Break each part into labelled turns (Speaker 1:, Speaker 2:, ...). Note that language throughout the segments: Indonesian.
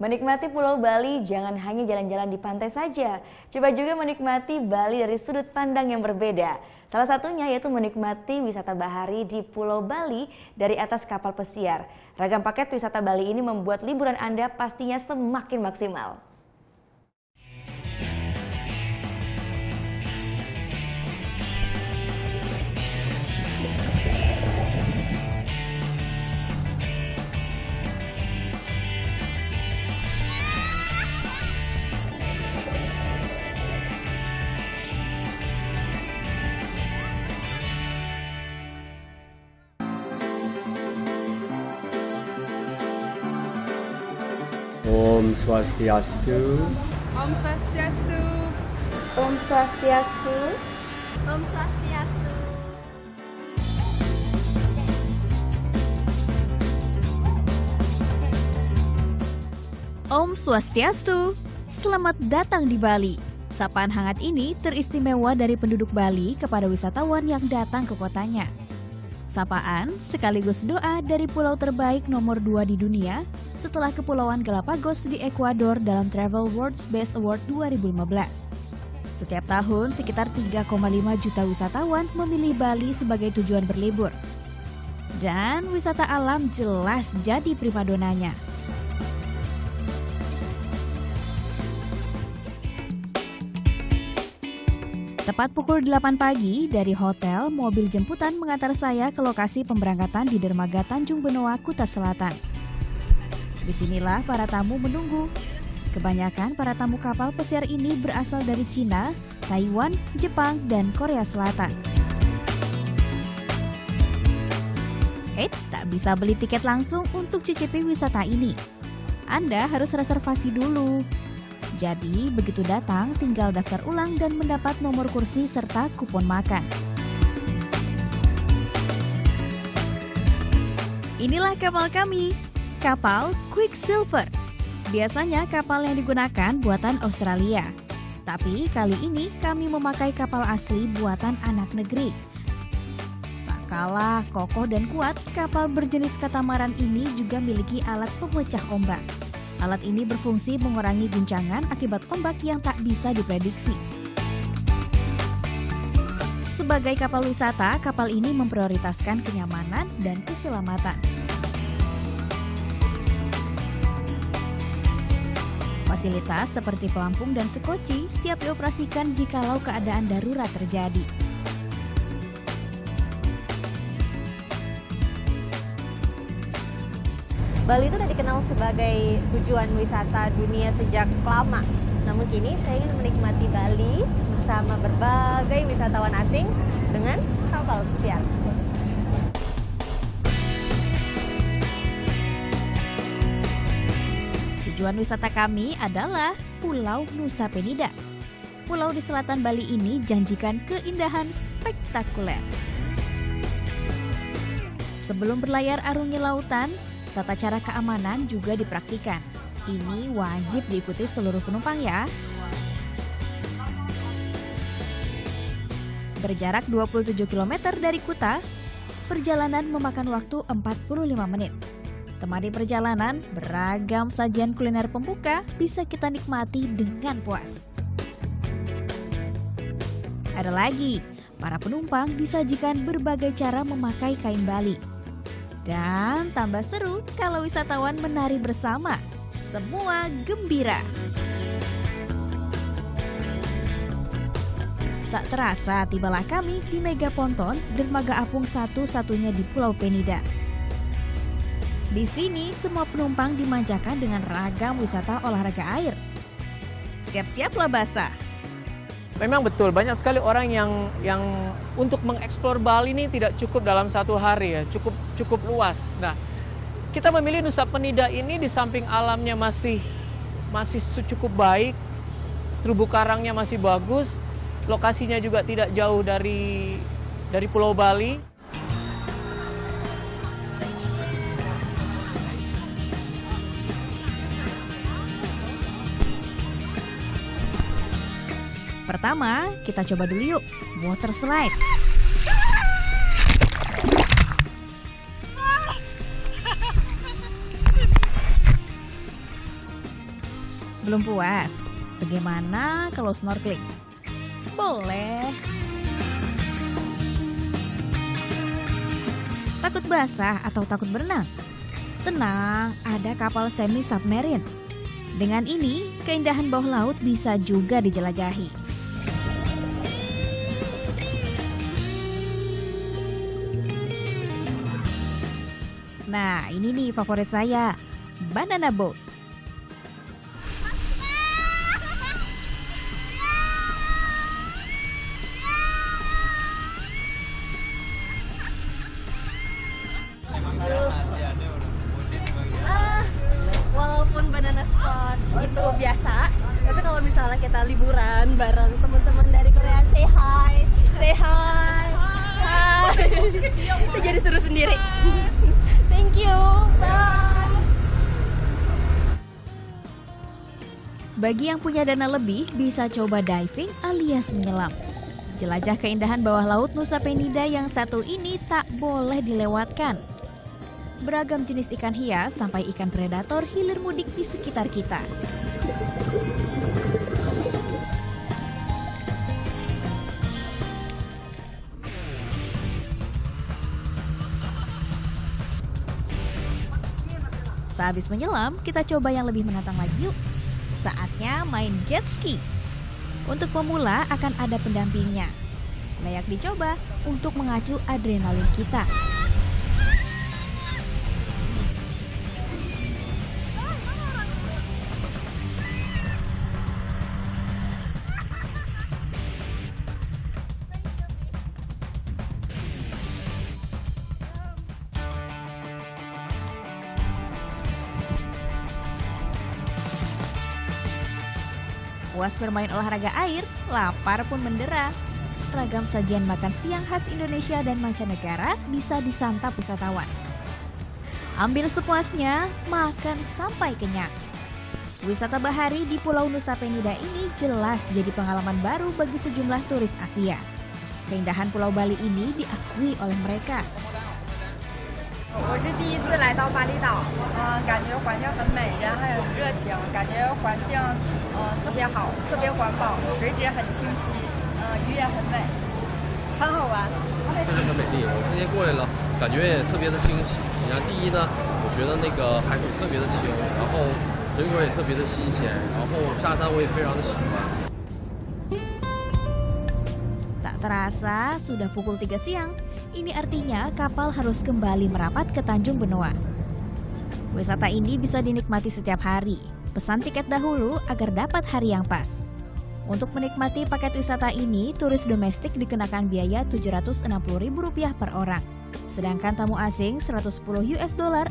Speaker 1: Menikmati Pulau Bali jangan hanya jalan-jalan di pantai saja. Coba juga menikmati Bali dari sudut pandang yang berbeda. Salah satunya yaitu menikmati wisata bahari di Pulau Bali dari atas kapal pesiar. Ragam paket wisata Bali ini membuat liburan Anda pastinya semakin maksimal.
Speaker 2: Om Swastiastu.
Speaker 3: Om Swastiastu.
Speaker 4: Om Swastiastu.
Speaker 3: Om Swastiastu.
Speaker 5: Om Swastiastu. Selamat datang di Bali. Sapaan hangat ini teristimewa dari penduduk Bali kepada wisatawan yang datang ke kotanya. Sapaan sekaligus doa dari pulau terbaik nomor 2 di dunia setelah Kepulauan Galapagos di Ekuador dalam Travel World's Best Award 2015. Setiap tahun sekitar 3,5 juta wisatawan memilih Bali sebagai tujuan berlibur. Dan wisata alam jelas jadi primadonanya. Tepat pukul 8 pagi, dari hotel, mobil jemputan mengantar saya ke lokasi pemberangkatan di dermaga Tanjung Benoa, Kuta Selatan. Disinilah para tamu menunggu. Kebanyakan para tamu kapal pesiar ini berasal dari Cina, Taiwan, Jepang, dan Korea Selatan. Tak bisa beli tiket langsung untuk cicipi wisata ini. Anda harus reservasi dulu. Jadi, begitu datang, tinggal daftar ulang dan mendapat nomor kursi serta kupon makan. Inilah kapal kami, kapal Quicksilver. Biasanya kapal yang digunakan buatan Australia. Tapi kali ini kami memakai kapal asli buatan anak negeri. Tak kalah kokoh dan kuat, kapal berjenis katamaran ini juga memiliki alat pemecah ombak. Alat ini berfungsi mengurangi guncangan akibat ombak yang tak bisa diprediksi. Sebagai kapal wisata, kapal ini memprioritaskan kenyamanan dan keselamatan. Fasilitas seperti pelampung dan sekoci siap dioperasikan jikalau keadaan darurat terjadi.
Speaker 4: Bali itu sudah dikenal sebagai tujuan wisata dunia sejak lama. Namun kini saya ingin menikmati Bali bersama berbagai wisatawan asing dengan kapal pesiar.
Speaker 5: Tujuan wisata kami adalah Pulau Nusa Penida. Pulau di selatan Bali ini janjikan keindahan spektakuler. Sebelum berlayar arungi lautan, tata cara keamanan juga dipraktikkan. Ini wajib diikuti seluruh penumpang ya. Berjarak 27 km dari Kuta, perjalanan memakan waktu 45 menit. Temani perjalanan, beragam sajian kuliner pembuka bisa kita nikmati dengan puas. Ada lagi, para penumpang disajikan berbagai cara memakai kain Bali. Dan tambah seru kalau wisatawan menari bersama. Semua gembira. Tak terasa tibalah kami di Mega Ponton, dermaga apung satu-satunya di Pulau Penida. Di sini semua penumpang dimanjakan dengan ragam wisata olahraga air. Siap-siaplah basah.
Speaker 6: Memang betul, banyak sekali orang yang untuk mengeksplor Bali ini tidak cukup dalam satu hari ya, cukup luas. Nah, kita memilih Nusa Penida ini di samping alamnya masih cukup baik, terumbu karangnya masih bagus, lokasinya juga tidak jauh dari Pulau Bali.
Speaker 5: Pertama, kita coba dulu yuk, water slide. Belum puas? Bagaimana kalau snorkeling? Boleh. Takut basah atau takut berenang? Tenang, ada kapal semi submarine. Dengan ini, keindahan bawah laut bisa juga dijelajahi. Nah, ini nih favorit saya, banana boat.
Speaker 4: Walaupun banana spot itu biasa, tapi kalau misalnya kita liburan bareng teman-teman dari Korea, say hi, hi, itu jadi seru sendiri. Thank you, bye.
Speaker 5: Bagi yang punya dana lebih, bisa coba diving alias menyelam. Jelajah keindahan bawah laut Nusa Penida yang satu ini tak boleh dilewatkan. Beragam jenis ikan hias sampai ikan predator hilir mudik di sekitar kita. Sehabis menyelam, kita coba yang lebih menantang lagi yuk. Saatnya main jet ski. Untuk pemula akan ada pendampingnya. Layak dicoba untuk mengacu adrenalin kita. Puas bermain olahraga air, lapar pun mendera. Ragam sajian makan siang khas Indonesia dan mancanegara bisa disantap wisatawan. Ambil sepuasnya, makan sampai kenyang. Wisata bahari di Pulau Nusa Penida ini jelas jadi pengalaman baru bagi sejumlah turis Asia. Keindahan Pulau Bali ini diakui oleh mereka.
Speaker 3: 我是第一次来到巴厘岛，感觉环境很美，人很热情，感觉环境特别好，特别环保，水质很清晰，鱼也很美，很好玩。
Speaker 7: 确实很美丽，我今天过来了，感觉也特别的惊喜。你看，第一呢，我觉得那个海水特别的清，然后水果也特别的新鲜，然后沙滩我也非常的喜欢。
Speaker 5: Tak terasa sudah pukul 3 siang. Ini artinya kapal harus kembali merapat ke Tanjung Benoa. Wisata ini bisa dinikmati setiap hari. Pesan tiket dahulu agar dapat hari yang pas. Untuk menikmati paket wisata ini, turis domestik dikenakan biaya Rp760.000 per orang. Sedangkan tamu asing $110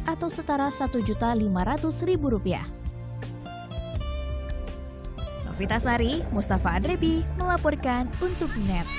Speaker 5: atau setara Rp1.500.000. Novita Sari, Mustafa Adrebi melaporkan untuk NET.